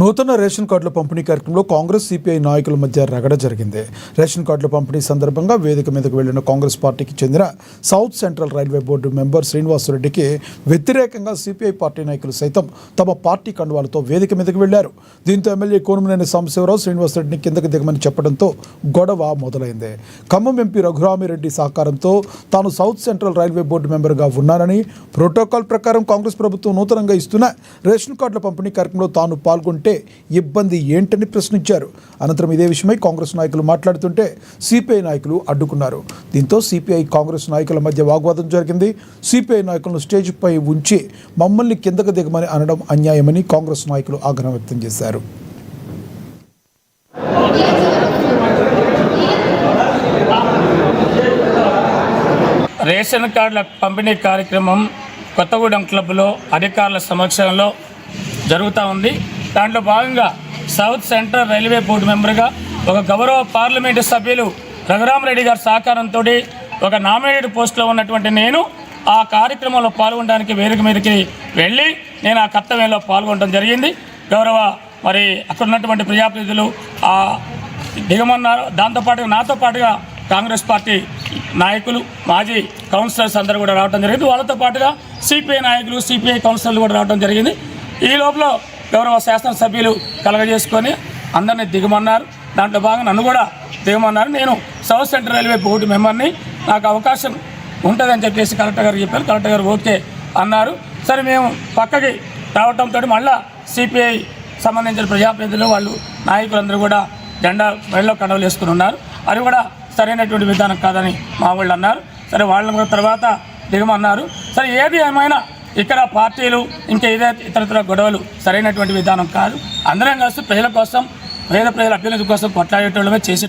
నూతన రేషన్ కార్డుల పంపిణీ కార్యక్రమంలో కాంగ్రెస్ సిపిఐ నాయకుల మధ్య రగడ జరిగింది. రేషన్ కార్డుల పంపిణీ సందర్భంగా వేదిక మీదకు వెళ్లిన కాంగ్రెస్ పార్టీకి చెందిన South Central Railway board member శ్రీనివాసరెడ్డికి వ్యతిరేకంగా సిపిఐ పార్టీ నాయకులు సైతం తమ పార్టీ కండువాలతో వేదిక మీదకు వెళ్లారు. దీంతో ఎమ్మెల్యే కోనుమనేని సాంబశివరావు శ్రీనివాసరెడ్డిని కిందకి దిగమని చెప్పడంతో గొడవ మొదలైంది. ఖమ్మం ఎంపీ రఘురామిరెడ్డి సహకారంతో తాను సౌత్ సెంట్రల్ రైల్వే బోర్డు మెంబర్గా ఉన్నానని, ప్రోటోకాల్ ప్రకారం కాంగ్రెస్ ప్రభుత్వం నూతనంగా ఇస్తున్న రేషన్ కార్డుల పంపిణీ కార్యక్రమంలో తాను పాల్గొంటే ఇబ్బంది ఏంటని ప్రశ్నించారు. అనంతరం ఇదే విషయమై కాంగ్రెస్ నాయకులు మాట్లాడుతుంటే సిపిఐ నాయకులు అడ్డుకున్నారు. దీంతో సిపిఐ కాంగ్రెస్ నాయకుల మధ్య వాగ్వాదం జరిగింది. సిపిఐ నాయకులను స్టేజ్ పై ఉంచి మమ్మల్ని కిందకు దిగమని అనడం అన్యాయమని కాంగ్రెస్ నాయకులు ఆగ్రహం వ్యక్తం చేశారు. రేషన్ కార్డుల పంపిణీ కార్యక్రమం కొత్తగూడెం క్లబ్లో అధికారుల సమక్షంలో జరుగుతూ ఉంది. దాంట్లో భాగంగా సౌత్ సెంట్రల్ రైల్వే బోర్డు మెంబర్గా ఒక గౌరవ పార్లమెంటు సభ్యులు రఘురామిరెడ్డి గారి సహకారంతో ఒక నామినేటెడ్ పోస్టులో ఉన్నటువంటి నేను ఆ కార్యక్రమంలో పాల్గొనడానికి వేదిక మీదకి వెళ్ళి నేను ఆ కర్తవ్యంలో పాల్గొనడం జరిగింది. గౌరవ అక్కడ ఉన్నటువంటి ప్రజాప్రతినిధులు దిగమన్నారు. దాంతోపాటుగా నాతో పాటుగా కాంగ్రెస్ పార్టీ నాయకులు, మాజీ కౌన్సిలర్స్ అందరూ కూడా రావడం జరిగింది. వాళ్ళతో పాటుగా సిపిఐ నాయకులు, సిపిఐ కౌన్సిలర్లు కూడా రావడం జరిగింది. ఈ లోపల గౌరవ శాసనసభ్యులు కలగజేసుకొని అందరినీ దిగమన్నారు. దాంట్లో భాగంగా నన్ను కూడా దిగమన్నారు. నేను సౌత్ సెంట్రల్ రైల్వే బోర్డు మెంబర్ని, నాకు అవకాశం ఉంటుందని చెప్పేసి కలెక్టర్ గారు చెప్పారు. కలెక్టర్ గారు ఓకే అన్నారు. సరే మేము పక్కకి రావడంతో మళ్ళీ సిపిఐ సంబంధించిన ప్రజాప్రతినిధులు వాళ్ళు నాయకులందరూ కూడా జెండా మెడలో కండవలు వేసుకుని ఉన్నారు. అది కూడా సరైనటువంటి విధానం కాదని మా వాళ్ళు అన్నారు. సరే వాళ్ళని తర్వాత దిగమన్నారు. సరే ఏది ఏమైనా ఇక్కడ పార్టీలు ఇంకా ఇతర గొడవలు సరైనటువంటి విధానం కాదు. అందరం కలిసి ప్రజల కోసం, పేద ప్రజల అభ్యున్నతి కోసం కొట్లాడేటోళ్ళమే చేసే